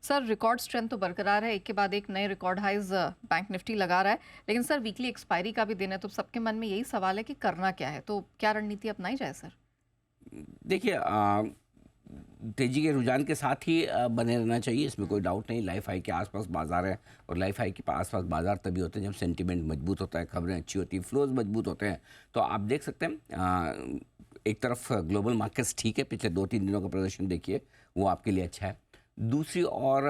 Sir record strength तो बरकरार है, एक के बाद एक नए रिकॉर्ड हाइज बैंक निफ्टी लगा रहा है, लेकिन सर वीकली एक्सपायरी का भी दिन है, तो सबके मन में यही सवाल है कि करना क्या है, तो क्या रणनीति अपनाई जाए सर? देखिए, तेजी के रुझान के साथ ही बने रहना चाहिए, इसमें कोई डाउट नहीं। लाइफ हाई के आसपास बाजार है, और लाइफ हाई के आसपास बाजार तभी होते हैं जब सेंटीमेंट मजबूत होता है, खबरें अच्छी होती हैं, फ्लोज मजबूत होते हैं। तो आप देख सकते हैं एक तरफ ग्लोबल मार्केट्स ठीक है, पिछले 2-3 दिनों का प्रदर्शन देखिए, वो आपके लिए अच्छा है। दूसरी ओर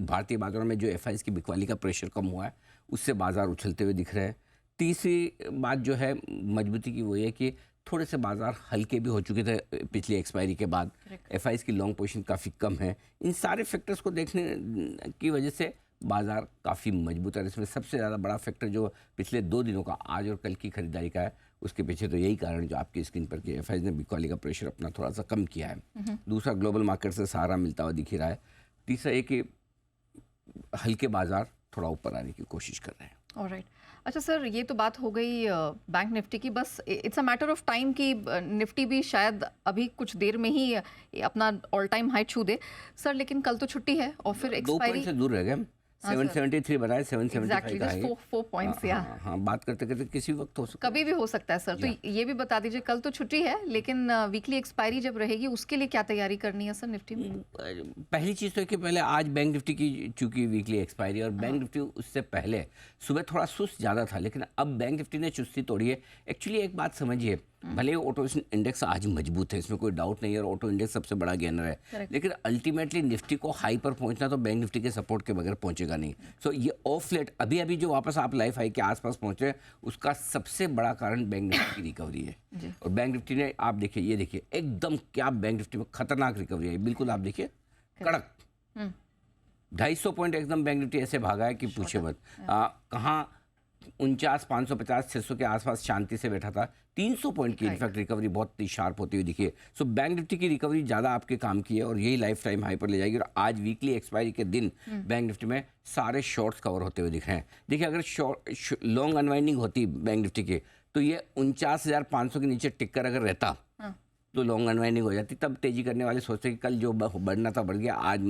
भारतीय बाजारों में जो एफआईज की बिकवाली का प्रेशर कम हुआ है, उससे बाजार उछलते हुए दिख रहे हैं। तीसरी बात जो है मजबूती की, वो ये कि थोड़े से बाजार हल्के भी हो चुके थे पिछली एक्सपायरी के बाद। एफआईज की लॉन्ग पोजीशन काफ़ी कम है। इन सारे फैक्टर्स को देखने की वजह से बाजार काफ़ी मजबूत है। इसमें सबसे ज़्यादा बड़ा फैक्टर जो पिछले 2 दिनों का, आज और कल की खरीदारी का है, उसके पीछे तो यही कारण जो आपकी स्क्रीन पर कि एफआईज ने बिकवाली का प्रेशर अपना थोड़ा सा कम किया है। दूसरा, ग्लोबल मार्केट से सहारा मिलता हुआ दिख ही रहा है। तीसरा ये कि हल्के बाजार थोड़ा ऊपर आने की कोशिश कर रहे हैं। ऑलराइट। अच्छा सर, ये तो बात हो गई बैंक निफ्टी की, बस it's a matter of time कि निफ्टी भी शायद अभी कुछ देर में ही अपना ऑल टाइम हाई छू दे सर, लेकिन कल तो छुट्टी है और फिर 2 एक्सपायरी पॉइंट से दूर रह गए हम। 773 बनाए, 775 का है। 4 पॉइंट्स या हाँ, बात करते करते किसी वक्त हो सकता है, कभी भी हो सकता है सर। तो ये भी बता दीजिए, कल तो छुट्टी है, लेकिन वीकली एक्सपायरी जब रहेगी उसके लिए क्या तैयारी करनी है सर निफ्टी में? पहली चीज़ तो है कि पहले आज बैंक निफ्टी की चूंकि वीकली एक्सपायरी, और बैंक निफ्टी उससे पहले सुबह थोड़ा सुस्त ज़्यादा था, लेकिन अब बैंक निफ्टी ने चुस्ती तोड़ी है। एक्चुअली एक बात समझिए, भले ऑटो इंडेक्स आज मजबूत है, इसमें कोई डाउट नहीं है, और ऑटो इंडेक्स सबसे बड़ा गेनर है, लेकिन अल्टीमेटली निफ्टी को हाई पर पहुंचना तो बैंक निफ्टी के सपोर्ट के बगैर पहुंचेगा नहीं। सो ये ऑफ लेट अभी अभी जो वापस आप लाइफ हाई के आसपास पहुंचे, उसका सबसे बड़ा कारण बैंक निफ्टी की रिकवरी है। और बैंक निफ्टी ने, आप देखिए, ये देखिए एकदम क्या बैंक निफ्टी में खतरनाक रिकवरी है, बिल्कुल आप देखिए कड़क 250 पॉइंट एकदम बैंक निफ्टी ऐसे भागा है कि पूछे मत। कहाँ 49,550, 600 के आसपास शांति से बैठा था। 300 पॉइंट की इनफैक्ट रिकवरी बहुत ही शार्प होती हुई दिखी है। सो बैंक निफ्टी की रिकवरी ज़्यादा आपके काम की है, और यही लाइफ टाइम हाई पर ले जाएगी। और आज वीकली एक्सपायरी के दिन बैंक निफ्टी में सारे शॉर्ट्स कवर होते हुए दिख रहे हैं। देखिए, अगर लॉन्ग अनवाइंडिंग होती बैंक निफ्टी की, तो ये 49,500 के नीचे टिककर अगर रहता तो लॉन्ग अनवाइंडिंग हो जाती। तब तेजी करने वाले सोचते कि कल जो बढ़ना था बढ़ गया, आज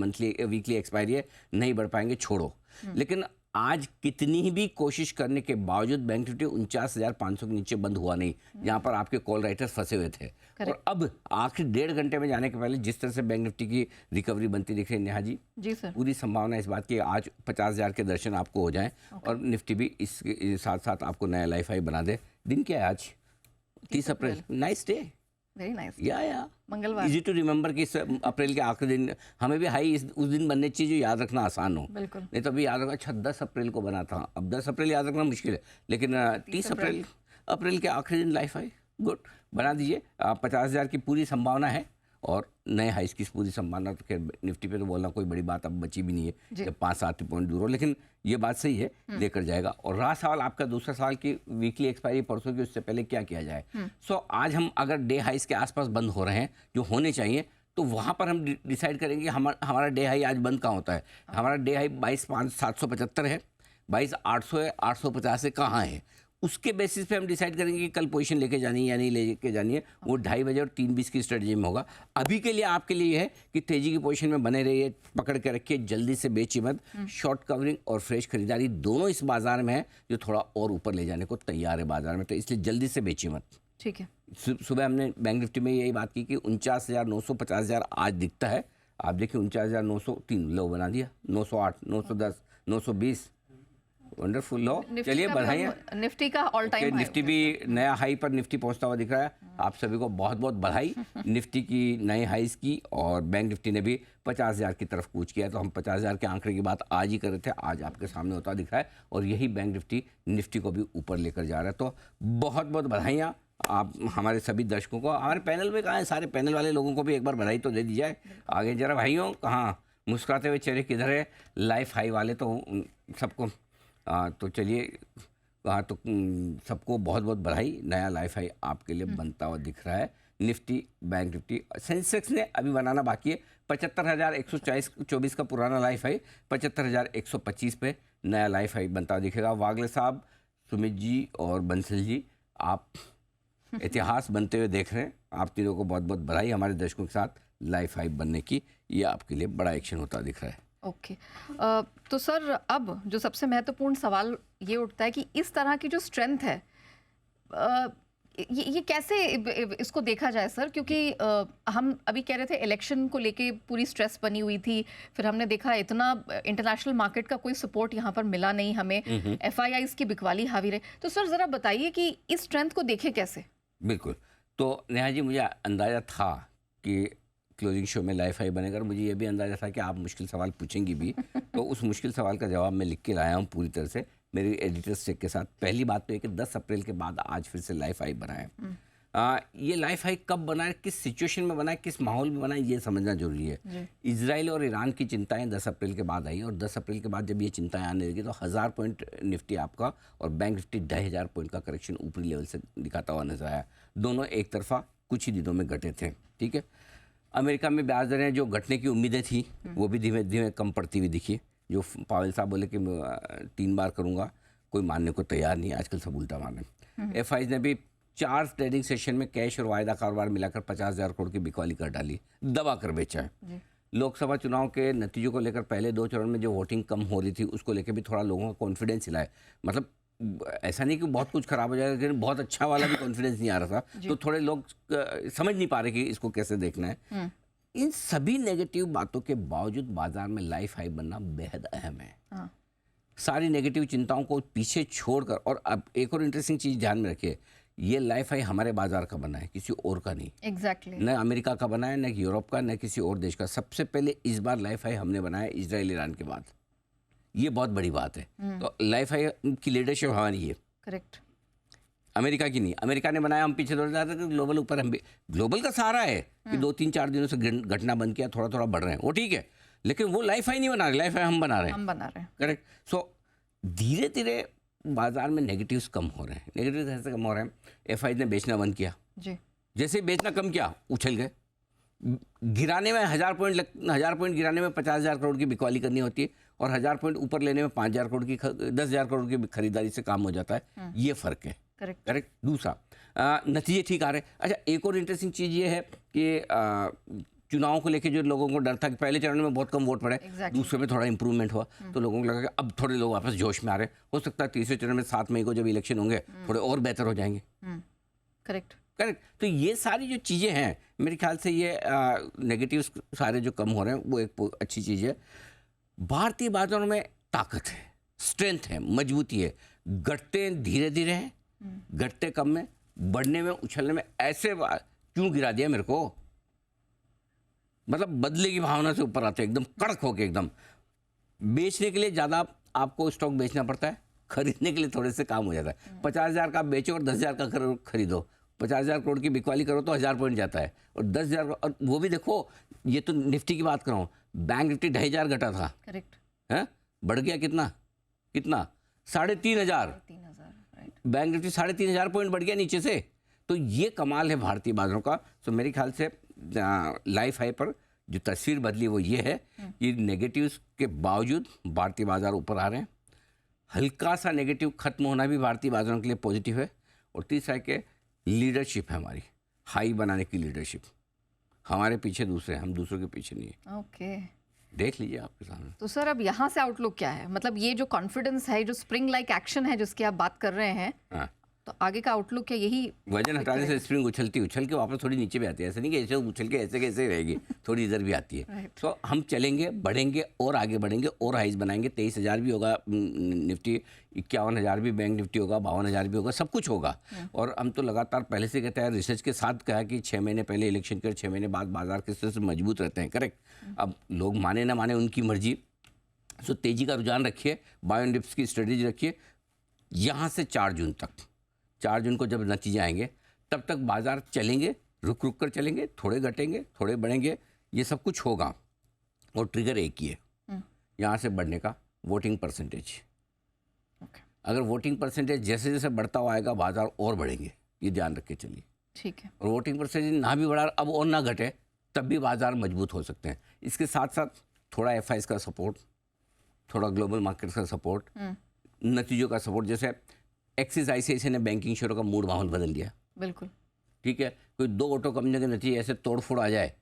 वीकली एक्सपायरी है, नहीं बढ़ पाएंगे, छोड़ो। लेकिन आज कितनी भी कोशिश करने के बावजूद बैंक निफ्टी 49,500 के नीचे बंद हुआ नहीं, जहां पर आपके कॉल राइटर्स फंसे हुए थे। और अब आखिर 1.5 घंटे में जाने के पहले जिस तरह से बैंक निफ्टी की रिकवरी बनती दिख रही है, नेहा जी सर, पूरी संभावना इस बात की आज 50,000 के दर्शन आपको हो जाएं, और निफ्टी भी इसके साथ साथ आपको नया लाइफ हाई बना दे। दिन क्या है आज? 30 April. Nice day, very nice. या मंगलवार, इजी टू रिमेंबर कि अप्रैल के आखिरी दिन हमें भी हाई उस दिन बनने चाहिए जो याद रखना आसान हो। बिल्कुल। नहीं तो अभी याद रखना, अच्छा 10 अप्रैल को बना था, अब 10 अप्रैल याद रखना मुश्किल है, लेकिन 30 अप्रैल के आखिरी दिन लाइफ हाई गुड बना दीजिए। 50,000 की पूरी संभावना है, और नए हाइस की पूरी संभावना। तो खैर निफ्टी पे तो बोलना कोई बड़ी बात अब बची भी नहीं है, जब 5-7 पॉइंट दूर हो, लेकिन ये बात सही है, लेकर जाएगा। और रहा सवाल आपका दूसरा सवाल की वीकली एक्सपायरी परसों की, उससे पहले क्या किया जाए। सो आज हम अगर डे हाइस के आसपास बंद हो रहे हैं, जो होने चाहिए, तो वहाँ पर हम डिसाइड करेंगे हमारा डे हाई आज बंद कहाँ होता है। हमारा डे हाई 22,775 है, 22,800 है, 850 से कहाँ है, उसके बेसिस पे हम डिसाइड करेंगे कि कल पोजीशन लेके जानी है या नहीं लेके जानी है। वो 2:30 बजे और 3:20 की स्ट्रेटजी में होगा। अभी के लिए आपके लिए है कि तेजी की पोजीशन में बने रहिए, पकड़ के रखिए, जल्दी से बेचिए मत। शॉर्ट कवरिंग और फ्रेश खरीदारी दोनों इस बाजार में है जो थोड़ा और ऊपर ले जाने को तैयार है बाजार में, तो इसलिए जल्दी से बेचिए मत। ठीक है। सुबह हमने बैंक निफ्टी में यही बात की कि 49,900, 50,000 आज दिखता है। आप देखिए 49,903 लो बना दिया, 908, 910, 920, वंडरफुल लो। चलिए बधाइयाँ, निफ्टी का ऑल टाइम निफ्टी भी नया हाई पर निफ्टी पहुंचता हुआ दिख रहा है। आप सभी को बहुत बहुत बधाई निफ्टी की नए हाईस की, और बैंक निफ्टी ने भी 50,000 की तरफ कूच किया। तो हम 50,000 के आंकड़े की बात आज ही कर रहे थे, आज आपके सामने होता दिख रहा है, और यही बैंक निफ्टी को भी ऊपर लेकर जा रहा है। तो बहुत बहुत बधाइयाँ आप हमारे सभी दर्शकों को। हमारे पैनल में कहाँ है, सारे पैनल वाले लोगों को भी एक बार बधाई तो दे दी जाए। आगे जरा भाइयों, कहाँ मुस्कुराते हुए चेहरे किधर है? लाइफ हाई वाले तो सबको तो चलिए, तो सबको बहुत बहुत बधाई। नया लाइफ हाई आपके लिए बनता हुआ दिख रहा है। निफ्टी, बैंक निफ्टी, सेंसेक्स ने अभी बनाना बाकी है। 75,124 का पुराना लाइफ हाई 75,125 पे नया लाइफ हाई बनता हुआ दिखेगा। वागले साहब, सुमित जी और बंसल जी, आप इतिहास बनते हुए देख रहे हैं। आप तीनों को बहुत बहुत बधाई। हमारे दर्शकों के साथ लाइफ हाई बनने की, ये आपके लिए बड़ा एक्शन होता दिख रहा है। ओके तो सर अब जो सबसे महत्वपूर्ण सवाल ये उठता है कि इस तरह की जो स्ट्रेंथ है अ, ये कैसे इसको देखा जाए सर, क्योंकि हम अभी कह रहे थे इलेक्शन को लेके पूरी स्ट्रेस बनी हुई थी, फिर हमने देखा इतना इंटरनेशनल मार्केट का कोई सपोर्ट यहाँ पर मिला नहीं हमें, एफआईआईज की बिकवाली हावी रहे, तो सर ज़रा बताइए कि इस स्ट्रेंथ को देखे कैसे। बिल्कुल, तो नेहा जी मुझे अंदाज़ा था कि क्लोजिंग शो में लाइफ हाई बनेगा, और मुझे ये भी अंदाज़ा था कि आप मुश्किल सवाल पूछेंगी भी तो उस मुश्किल सवाल का जवाब मैं लिख के लाया हूँ पूरी तरह से मेरी एडिटर्स चेक के साथ। पहली बात तो ये कि 10 अप्रैल के बाद आज फिर से लाइफ हाई बना है। ये लाइफ हाई कब बना है, किस सिचुएशन में बना है, किस माहौल में बना है, ये समझना जरूरी है। इजराइल और ईरान की चिंताएं 10 अप्रैल के बाद आई, और 10 अप्रैल के बाद जब ये चिंताएं आने लगी तो 1000 पॉइंट निफ्टी आपका और बैंक निफ्टी 2500 पॉइंट का करेक्शन ऊपरी लेवल से दिखाता हुआ नजर आया। दोनों एक तरफा कुछ ही दिनों में घटे थे। ठीक है, अमेरिका में ब्याज दरें जो घटने की उम्मीदें थी वो भी धीमे धीमे कम पड़ती हुई दिखी। जो पावेल साहब बोले कि 3 बार करूंगा, कोई मानने को तैयार नहीं, आजकल सब उल्टा माने। एफआईज ने भी 4 ट्रेडिंग सेशन में कैश और वायदा कारोबार मिलाकर 50,000 करोड़ की बिकवाली कर डाली, दबा कर बेचा है। लोकसभा चुनाव के नतीजों को लेकर पहले 2 चरण में जो वोटिंग कम हो रही थी उसको लेकर भी थोड़ा लोगों का कॉन्फिडेंस हिला है। मतलब ऐसा नहीं कि बहुत कुछ खराब हो जाएगा, लेकिन बहुत अच्छा वाला भी कॉन्फिडेंस नहीं आ रहा था, तो थोड़े लोग समझ नहीं पा रहे कि इसको कैसे देखना है। इन सभी नेगेटिव बातों के बावजूद बाजार में लाइफ हाई बनना बेहद अहम है। सारी नेगेटिव चिंताओं को पीछे छोड़कर, और अब एक और इंटरेस्टिंग चीज ध्यान में रखिए, ये लाइफ हाई हमारे बाजार का बना है, किसी और का नहीं। एग्जैक्टली न अमेरिका का बना है, न यूरोप का, न किसी और देश का। सबसे पहले इस बार लाइफ हाई हमने बनाया इजराइल ईरान के बाद, ये बहुत बड़ी बात है। तो लाइफ हाई की लीडरशिप हमारी है, करेक्ट, अमेरिका की नहीं। अमेरिका ने बनाया, हम पीछे दौड़ जाते थे, ग्लोबल ऊपर, हम भी ग्लोबल का सहारा है कि 2-3-4 दिनों से घटना बंद किया, थोड़ा थोड़ा बढ़ रहे हैं, वो ठीक है, लेकिन वो लाइफ हाई नहीं बना रहे, लाइफ हाई हम बना रहे हैं। करेक्ट। सो धीरे धीरे बाजार में नेगेटिव्स कम हो रहे हैं। नेगेटिव्स ऐसे कम हो रहे हैं, एफआई ने बेचना बंद किया जी, जैसे बेचना कम किया उछल गए। गिराने में 1000 पॉइंट गिराने में 50,000 करोड़ की बिकवाली करनी होती है, और 1000 पॉइंट ऊपर लेने में 5000 करोड़ की 10,000 करोड़ की खरीदारी से काम हो जाता है। ये फर्क है। करेक्ट। दूसरा, नतीजे ठीक आ रहे हैं। अच्छा, एक और इंटरेस्टिंग चीज़ ये है कि चुनाव को लेकर जो लोगों को डर था कि पहले चरण में बहुत कम वोट पड़े, दूसरे में थोड़ा इंप्रूवमेंट हुआ, तो लोगों को लगा कि अब थोड़े लोग वापस जोश में आ रहे हैं। हो सकता है तीसरे चरण में 7 मई को जब इलेक्शन होंगे थोड़े और बेहतर हो जाएंगे। करेक्ट। तो ये सारी जो चीज़ें हैं, मेरे ख्याल से ये नेगेटिव सारे जो कम हो रहे हैं वो एक अच्छी चीज़ है। भारतीय बाजारों में ताकत है, स्ट्रेंथ है, मजबूती है। घटते धीरे धीरे हैं, घटते कम में, बढ़ने में, उछलने में। ऐसे क्यों गिरा दिया मेरे को, मतलब बदले की भावना से ऊपर आते एकदम कड़क होके एकदम। बेचने के लिए ज़्यादा आपको स्टॉक बेचना पड़ता है, खरीदने के लिए थोड़े से काम हो जाता है। 50,000 का बेचो और 10,000 का खरीदो। 50,000 करोड़ की बिकवाली करो तो 1000 पॉइंट जाता है, और 10,000, और वो भी देखो, ये तो निफ्टी की बात कर रहा हूँ, बैंक निफ्टी 2,500 घटा था। करेक्ट है, बढ़ गया कितना 3,500। बैंक निफ्टी 3,500 पॉइंट बढ़ गया नीचे से। तो ये कमाल है भारतीय बाजारों का। तो मेरे ख्याल से लाइफ हाई पर जो तस्वीर बदली वो ये है कि नेगेटिव्स के बावजूद भारतीय बाजार ऊपर आ रहे हैं। हल्का सा नेगेटिव खत्म होना भी भारतीय बाजारों के लिए पॉजिटिव है। और तीसरा के लीडरशिप है हमारी, हाई बनाने की लीडरशिप। हमारे पीछे दूसरे, हम दूसरों के पीछे नहीं है। ओके, देख लीजिए आपके सामने। तो सर अब यहाँ से आउटलुक क्या है, मतलब ये जो कॉन्फिडेंस है, जो स्प्रिंग लाइक एक्शन है जिसकी आप बात कर रहे हैं, हाँ, तो आगे का आउटलुक क्या यही वजन हटाने से स्प्रिंग उछल के वापस थोड़ी नीचे भी आती है। ऐसा नहीं कि ऐसे उछल के ऐसे कैसे रहेगी, थोड़ी इधर भी आती है। तो हम चलेंगे, बढ़ेंगे और आगे बढ़ेंगे और हाइज बनाएंगे। 23,000 भी होगा निफ्टी, 51,000 भी बैंक निफ्टी होगा, 52,000 भी होगा, सब कुछ होगा। और हम तो लगातार पहले से कहते हैं, रिसर्च के साथ कहा कि 6 महीने पहले इलेक्शन के 6 महीने बाद बाजार किस तरह से मजबूत रहते हैं। करेक्ट। अब लोग माने ना माने उनकी मर्जी। सो तेजी का रुझान रखिए, बाय डिप्स की स्ट्रेटेजी रखिए। यहाँ से 4 जून तक, 4 जून को जब नतीजे आएंगे तब तक बाजार चलेंगे, रुक रुक कर चलेंगे, थोड़े घटेंगे, थोड़े बढ़ेंगे, ये सब कुछ होगा। और ट्रिगर एक ही है यहाँ से बढ़ने का, वोटिंग परसेंटेज। अगर वोटिंग परसेंटेज जैसे जैसे बढ़ता हुआ आएगा बाजार और बढ़ेंगे, ये ध्यान रख के चलिए। ठीक है। और वोटिंग परसेंटेज ना भी बढ़ा, अब और ना घटे, तब भी बाजार मजबूत हो सकते हैं। इसके साथ साथ थोड़ा एफआईज का सपोर्ट, थोड़ा ग्लोबल मार्केट का सपोर्ट, नतीजों का सपोर्ट। जैसे एक्सिस आईसीआईसीआई ने बैंकिंग शेयरों का मूड माहौल बदल दिया। बिल्कुल ठीक है, कोई 2 ऑटो कंपनियों के नतीजे ऐसे तोड़फोड़ आ जाए,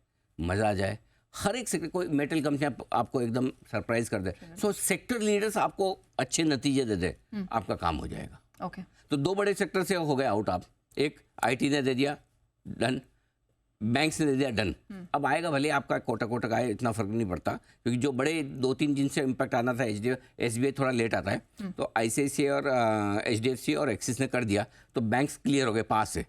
मज़ा आ जाए। हर एक सेक्टर, कोई मेटल कंपनियां आपको एकदम सरप्राइज कर दे, सो सेक्टर लीडर्स आपको अच्छे नतीजे दे दे, आपका काम हो जाएगा। ओके तो दो बड़े सेक्टर से हो गए आउट आप, एक आईटी ने दे दिया, डन, बैंक्स ने दे दिया, डन। अब आएगा भले आपका कोटा कोटा का आए, इतना फर्क नहीं पड़ता, क्योंकि जो बड़े दो तीन जिनसे इम्पैक्ट आना था, एसबीआई थोड़ा लेट आता है, तो आईसीआईसीआई और एचडीएफसी और एक्सिस ने कर दिया, तो बैंक्स क्लियर हो गए पास से,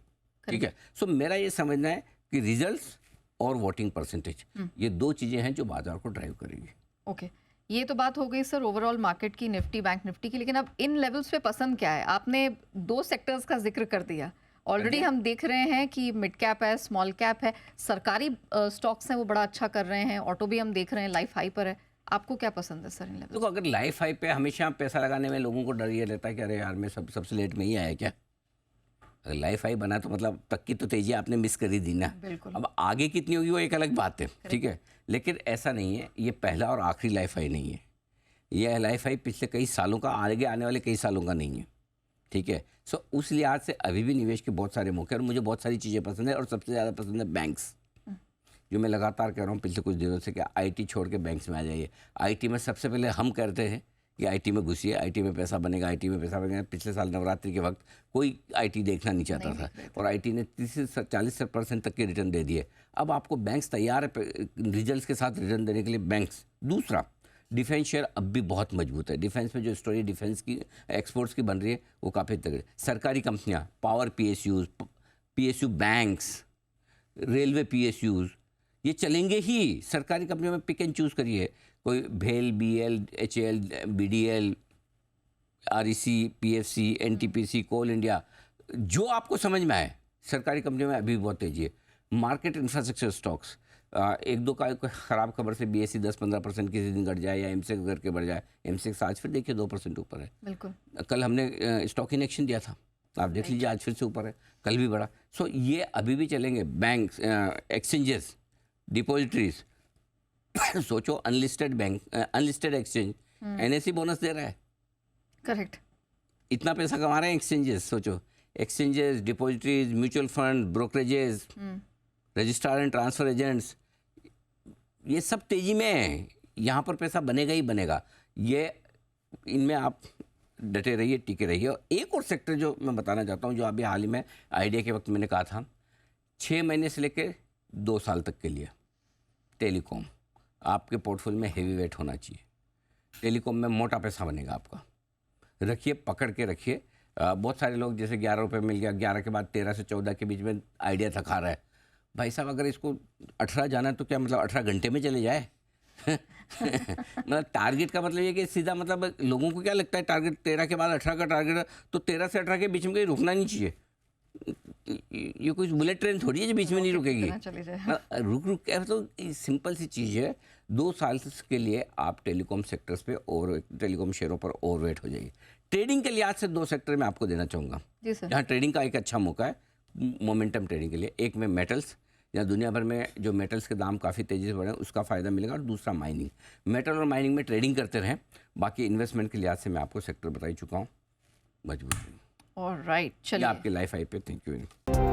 ठीक है। सो मेरा ये समझना है कि रिजल्ट्स और वोटिंग परसेंटेज, ये दो चीज़ें हैं जो बाजार को ड्राइव करेंगी। ओके ये तो बात हो गई सर ओवरऑल मार्केट की, निफ्टी बैंक निफ्टी की, लेकिन अब इन लेवल्स पे पसंद क्या है? आपने दो सेक्टर्स का जिक्र कर दिया ऑलरेडी। हम देख रहे हैं कि मिड कैप है, स्मॉल कैप है, सरकारी स्टॉक्स हैं वो बड़ा अच्छा कर रहे हैं, ऑटो भी हम देख रहे हैं लाइफ हाई पर है। आपको क्या पसंद है सर इन लेवल्स? देखो, अगर लाइफ हाई पे हमेशा पैसा लगाने में लोगों को डर ये रहता है कि अरे यार मैं सबसे लेट में ही आया क्या। अगर लाइफ हाई बना तो मतलब तक की तो तेजी आपने मिस कर ही दी ना। बिल्कुल। अब आगे कितनी होगी वो एक अलग बात है, ठीक है, लेकिन ऐसा नहीं है, ये पहला और आखिरी लाइफ हाई नहीं है। ये लाइफ हाई पिछले कई सालों का, आगे आने वाले कई सालों का नहीं है, ठीक है। सो उस लिहाज से अभी भी निवेश के बहुत सारे मौके, और मुझे बहुत सारी चीज़ें पसंद है, और सबसे ज़्यादा पसंद है बैंक्स, जो मैं लगातार कह रहा हूँ पिछले कुछ दिनों से कि आईटी छोड़ के बैंक्स में आ जाइए। आईटी में सबसे पहले हम कहते हैं कि आईटी में घुसिए, आईटी में पैसा बनेगा, आईटी में पैसा बनेगा। पिछले साल नवरात्रि के वक्त कोई आईटी देखना नहीं चाहता था, और आईटी ने 30 से 40% तक के रिटर्न दे दिए। अब आपको बैंक्स तैयार है रिजल्ट्स के साथ रिटर्न देने के लिए, बैंक्स। दूसरा, डिफेंस शेयर अब भी बहुत मजबूत है। डिफेंस में जो स्टोरी डिफेंस की, एक्सपोर्ट्स की बन रही है, वो काफ़ी तगड़ी। सरकारी कंपनियां, power PSUs, PSU banks, railway PSUs, ये चलेंगे ही। सरकारी कंपनियों में पिक एंड चूज़ करिए, कोई भेल, BEL, HAL, BDL, REC, PFC, NTPC, coal India, जो आपको समझ में आए। सरकारी कंपनियों में अभी बहुत तेजी है। मार्केट इंफ्रास्ट्रक्चर स्टॉक्स, एक दो का ख़राब खबर से बीएससी 10-15% किसी दिन घट जाए, या एमसेक्स करके बढ़ जाए। एमसेक्स आज फिर देखिए 2% ऊपर है। बिल्कुल। कल हमने स्टॉक इन एक्शन दिया था, आप देख लीजिए, आज फिर से ऊपर है, कल भी बढ़ा। सो ये अभी भी चलेंगे। बैंक्स, एक्सचेंजेस, डिपॉजिटरीज, सोचो unlisted bank, unlisted exchange NSC bonus दे रहा है। करेक्ट। इतना पैसा कमा रहे हैं एक्सचेंजेस, सोचो। Exchanges, depositories, mutual fund, brokerages, registrar and transfer agents, ये सब तेजी में है। यहाँ पर पैसा बनेगा ही बनेगा। ये इनमें आप डटे रहिए, टिके रहिए। और एक और सेक्टर जो मैं बताना चाहता हूँ, जो अभी हाल ही में आइडिया के वक्त मैंने कहा था, 6 महीने से लेकर 2 साल तक के लिए टेलीकॉम आपके पोर्टफोलियो में हेवी वेट होना चाहिए। टेलीकॉम में मोटा पैसा बनेगा आपका, रखिए, पकड़ के रखिए। बहुत सारे लोग, जैसे 11 रुपये मिल गया, 11 के बाद 13 से 14 के बीच में आइडिया थका रहा है। भाई साहब, अगर इसको 18 जाना है तो क्या मतलब 18 घंटे में चले जाए? मतलब टारगेट का मतलब ये कि सीधा, मतलब लोगों को क्या लगता है टारगेट 13 के बाद 18 का टारगेट है, तो 13 से 18 के बीच में कहीं रुकना नहीं चाहिए। ये कोई बुलेट ट्रेन थोड़ी है जो बीच में नहीं रुकेगी। रुक के, मतलब सिंपल सी चीज़ है। 2 साल के लिए आप टेलीकॉम सेक्टर्स पे और टेलीकॉम शेयरों पर ओवरवेट हो जाइए। ट्रेडिंग के लिहाज से 2 सेक्टर में आपको देना चाहूँगा, जहाँ ट्रेडिंग का एक अच्छा मौका है, मोमेंटम ट्रेडिंग के लिए। एक में मेटल्स, या दुनिया भर में जो मेटल्स के दाम काफ़ी तेज़ी से बढ़े, उसका फ़ायदा मिलेगा। और दूसरा माइनिंग। मेटल और माइनिंग में ट्रेडिंग करते रहें। बाकी इन्वेस्टमेंट के लिहाज से मैं आपको सेक्टर बता ही चुका हूँ, मजबूत। ऑलराइट, चलिए आपके लाइफ आई पे। Thank you.